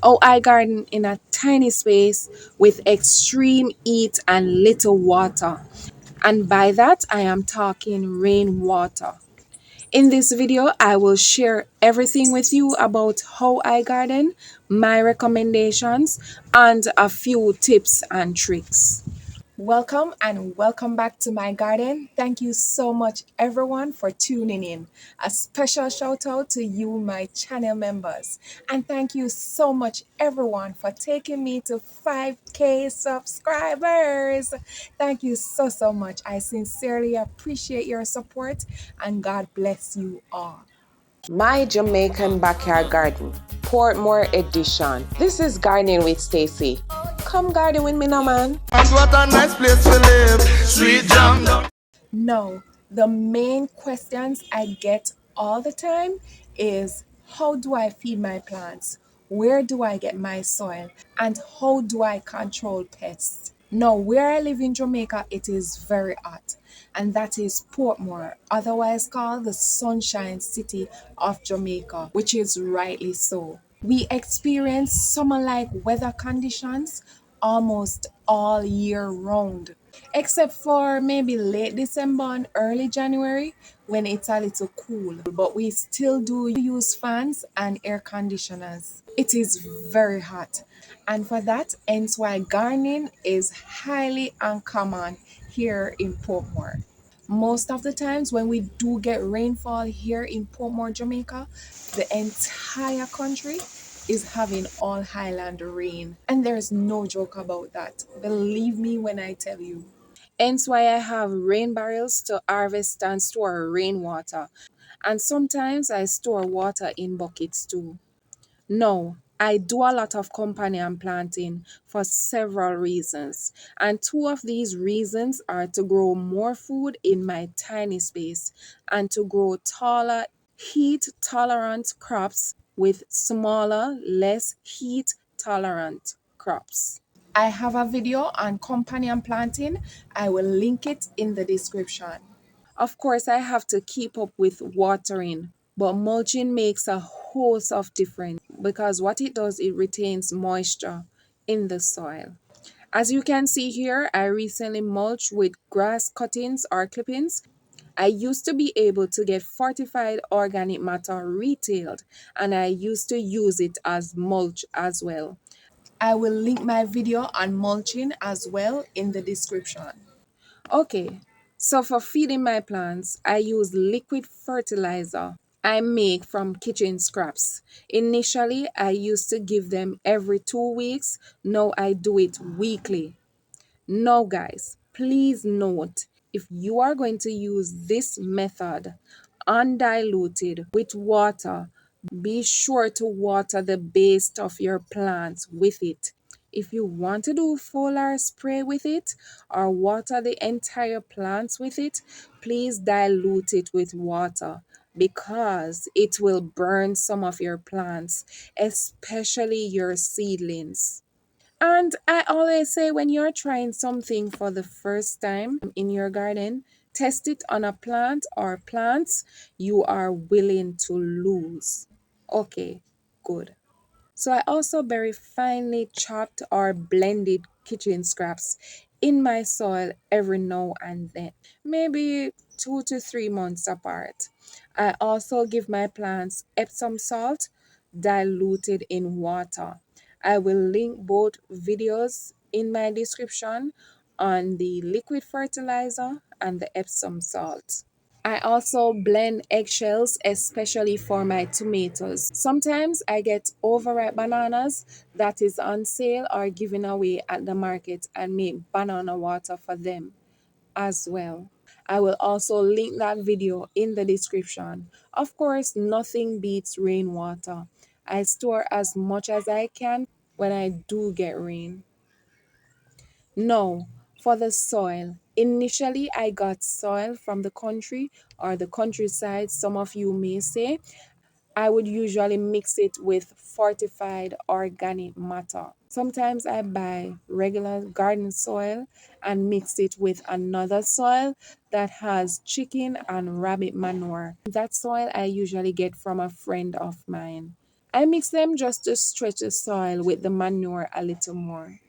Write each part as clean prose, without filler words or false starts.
Oh, I garden in a tiny space with extreme heat and little water. And by that, I am talking rainwater. In this video, I will share everything with you about how I garden, my recommendations, and a few tips and tricks. Welcome and welcome back to my garden. Thank you so much, everyone, for tuning in. A special shout out to you, my channel members. And thank you so much, everyone, for taking me to 5K subscribers. Thank you so much. I sincerely appreciate your support and God bless you all. My Jamaican Backyard Garden, Portmore Edition. This is Gardening with Stacy. Come garden with me now, man. And what a nice place to live. Sweet jam down. No, the main questions I get all the time is how do I feed my plants? Where do I get my soil? And how do I control pests? Now, where I live in Jamaica, it is very hot, and that is Portmore, otherwise called the Sunshine City of Jamaica, which is rightly so. We experience summer-like weather conditions almost all year round, except for maybe late December and early January when it's a little cool. But we still do use fans and air conditioners. It is very hot, and for that, hence why gardening is highly uncommon here in Portmore. Most of the times when we do get rainfall here in Portmore, Jamaica, the entire country is having all highland rain. And there's no joke about that. Believe me when I tell you. Hence why I have rain barrels to harvest and store rainwater. And sometimes I store water in buckets too. No, I do a lot of companion planting for several reasons, and two of these reasons are to grow more food in my tiny space and to grow taller, heat tolerant crops with smaller, less heat tolerant crops. I have a video on companion planting. I will link it in the description. Of course, I have to keep up with watering, but mulching makes a host of difference because what it does, it retains moisture in the soil. As you can see here, I recently mulched with grass cuttings or clippings. I used to be able to get fortified organic matter retailed, and I used to use it as mulch as well. I will link my video on mulching as well in the description. Okay, so for feeding my plants, I use liquid fertilizer I make from kitchen scraps. Initially, I used to give them every 2 weeks. Now I do it weekly. Now, guys, please note if you are going to use this method undiluted with water, be sure to water the base of your plants with it. If you want to do foliar spray with it or water the entire plants with it, please dilute it with water because it will burn some of your plants, especially your seedlings. And I always say when you're trying something for the first time in your garden, test it on a plant or plants you are willing to lose. Okay, good. So I also bury finely chopped or blended kitchen scraps in my soil every now and then, maybe 2 to 3 months apart. I also give my plants Epsom salt diluted in water. I will link both videos in my description on the liquid fertilizer and the Epsom salt. I also blend eggshells, especially for my tomatoes. Sometimes I get overripe bananas that is on sale or given away at the market and make banana water for them as well. I will also link that video in the description. Of course, nothing beats rainwater. I store as much as I can when I do get rain. No, for the soil. Initially, I got soil from the country or the countryside, some of you may say. I would usually mix it with fortified organic matter. Sometimes I buy regular garden soil and mix it with another soil that has chicken and rabbit manure. That soil I usually get from a friend of mine. I mix them just to stretch the soil with the manure a little more.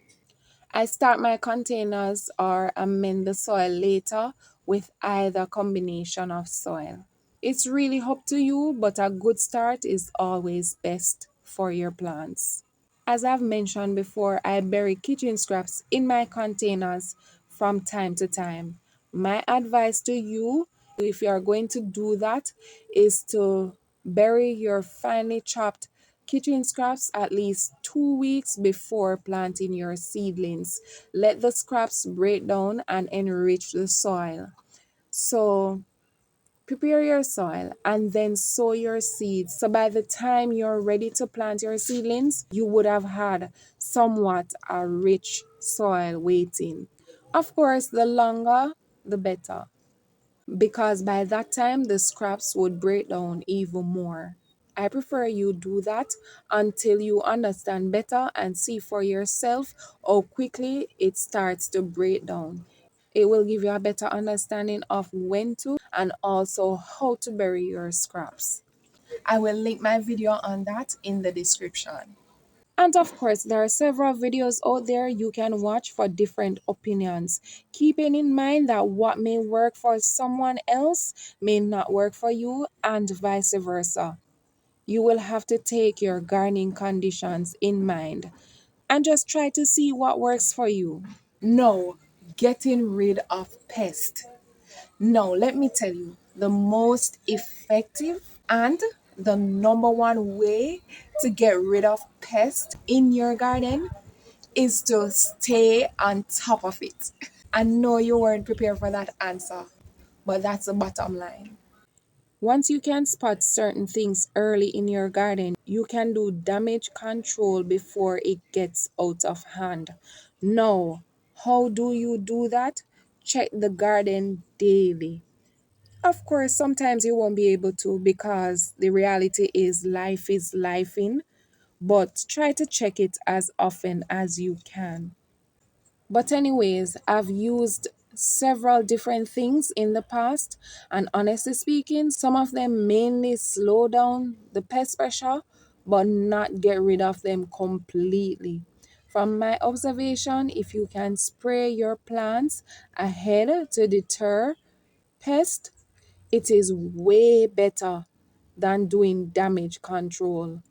I start my containers or amend the soil later with either combination of soil. It's really up to you, but a good start is always best for your plants. As I've mentioned before, I bury kitchen scraps in my containers from time to time. My advice to you, if you are going to do that, is to bury your finely chopped kitchen scraps at least 2 weeks before planting your seedlings. Let the scraps break down and enrich the soil. So, prepare your soil and then sow your seeds. So by the time you're ready to plant your seedlings, you would have had somewhat a rich soil waiting. Of course, the longer, the better, because by that time the scraps would break down even more. I prefer you do that until you understand better and see for yourself how quickly it starts to break down. It will give you a better understanding of when to and also how to bury your scraps. I will link my video on that in the description. And of course, there are several videos out there you can watch for different opinions, keeping in mind that what may work for someone else may not work for you, and vice versa. You will have to take your gardening conditions in mind and just try to see what works for you. No, getting rid of pests. No, let me tell you, the most effective and the number one way to get rid of pests in your garden is to stay on top of it. I know you weren't prepared for that answer, but that's the bottom line. Once you can spot certain things early in your garden, you can do damage control before it gets out of hand. Now, how do you do that? Check the garden daily. Of course, sometimes you won't be able to because the reality is life in, but try to check it as often as you can. But, anyways, I've used several different things in the past, and honestly speaking, some of them mainly slow down the pest pressure but not get rid of them completely. From my observation, if you can spray your plants ahead to deter pests, it is way better than doing damage control.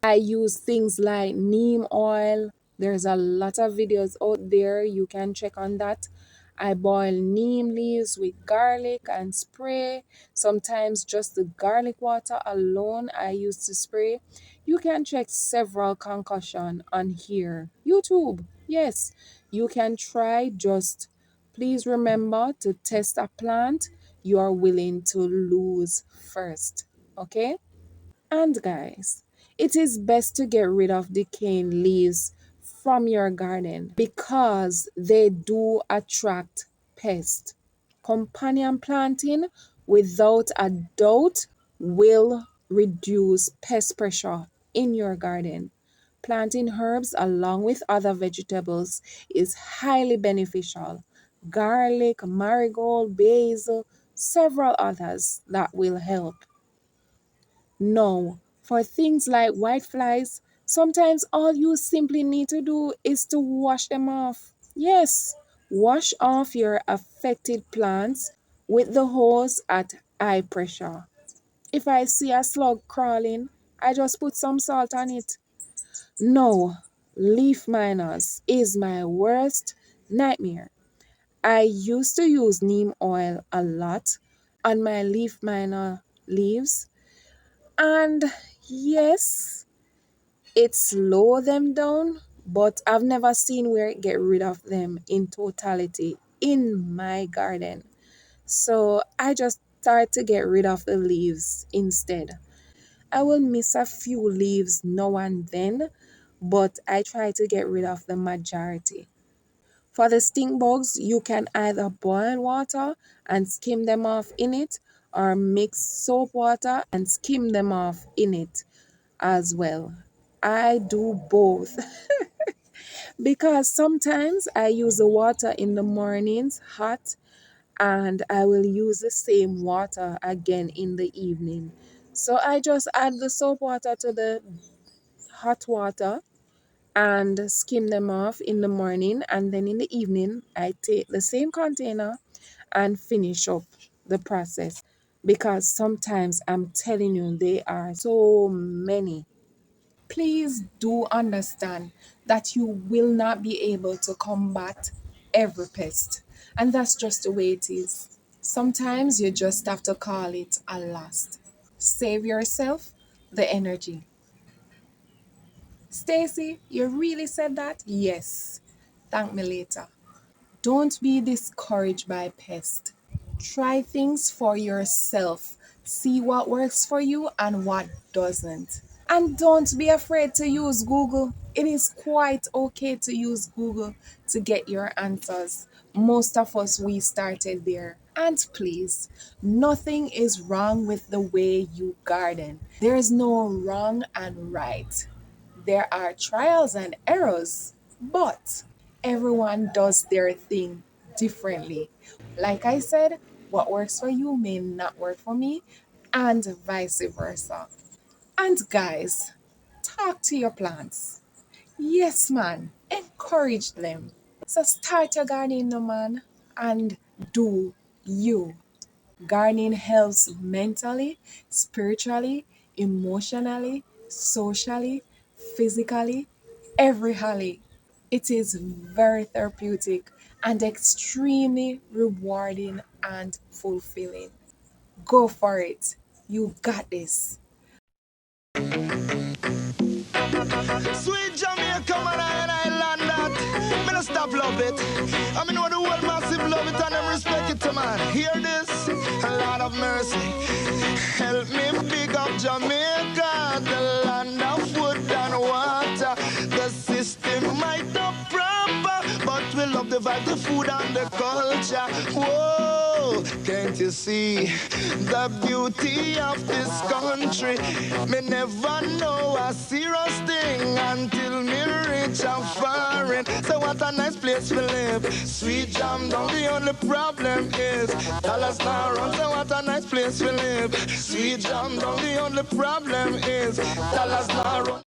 I use things like neem oil. There's a lot of videos out there. You can check on that. I boil neem leaves with garlic and spray. Sometimes just the garlic water alone I use to spray. You can check several concussion on here. YouTube. Yes, you can try. Just please remember to test a plant you are willing to lose first. Okay? And guys, it is best to get rid of decaying leaves from your garden because they do attract pests. Companion planting, without a doubt, will reduce pest pressure in your garden. Planting herbs along with other vegetables is highly beneficial. Garlic, marigold, basil, several others that will help. No, for things like whiteflies, sometimes all you simply need to do is to wash them off. Yes, wash off your affected plants with the hose at high pressure. If I see a slug crawling, I just put some salt on it. No, leaf miners is my worst nightmare. I used to use neem oil a lot on my leaf miner leaves, and yes, it slow them down, but I've never seen where it get rid of them in totality in my garden. So I just start to get rid of the leaves instead. I will miss a few leaves now and then, but I try to get rid of the majority. For the stink bugs, you can either boil water and skim them off in it, or mix soap water and skim them off in it as well. I do both because sometimes I use the water in the mornings hot, and I will use the same water again in the evening. So I just add the soap water to the hot water and skim them off in the morning, and then in the evening I take the same container and finish up the process, because sometimes I'm telling you there are so many. Please do understand that you will not be able to combat every pest, and that's just the way it is. Sometimes you just have to call it a loss. Save yourself the energy. Stacy, you really said that? Yes. Thank me later. Don't be discouraged by pests. Try things for yourself. See what works for you and what doesn't. And don't be afraid to use Google. It is quite okay to use Google to get your answers. Most of us, we started there. And please, nothing is wrong with the way you garden. There is no wrong and right. There are trials and errors, but everyone does their thing differently. Like I said, what works for you may not work for me, and vice versa. And guys, talk to your plants. Yes, man, encourage them. So start your gardening, no man, and do you. Gardening helps mentally, spiritually, emotionally, socially, physically, every hally. It is very therapeutic and extremely rewarding and fulfilling. Go for it. You got this. Sweet Jamaica, man, I land that. Me no stop love it. I mean, know the world massive love it and them respect it, to man. Hear this? A lot of mercy. Help me big up Jamaica, the land of wood and water. The system might not proper, but we love the vibe, the food and the culture. Whoa, can't you see the beauty of this country? Me never know a serious thing until me reach a foreign. So what a nice place to live. Sweet jam down, the only problem is dollars not run. So what a nice place to live. Sweet jam down, the only problem is dollars not run.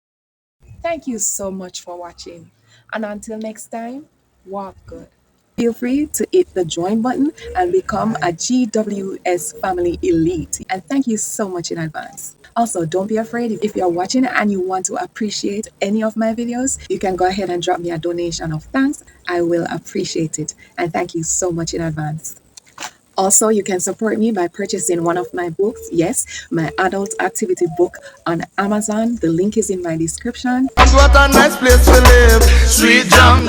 Thank you so much for watching. And until next time, walk good. Feel free to hit the join button and become a GWS Family Elite. And thank you so much in advance. Also, don't be afraid if you're watching and you want to appreciate any of my videos, you can go ahead and drop me a donation of thanks. I will appreciate it. And thank you so much in advance. Also, you can support me by purchasing one of my books. Yes, my adult activity book on Amazon. The link is in my description. What a nice place to live. Sweet jam.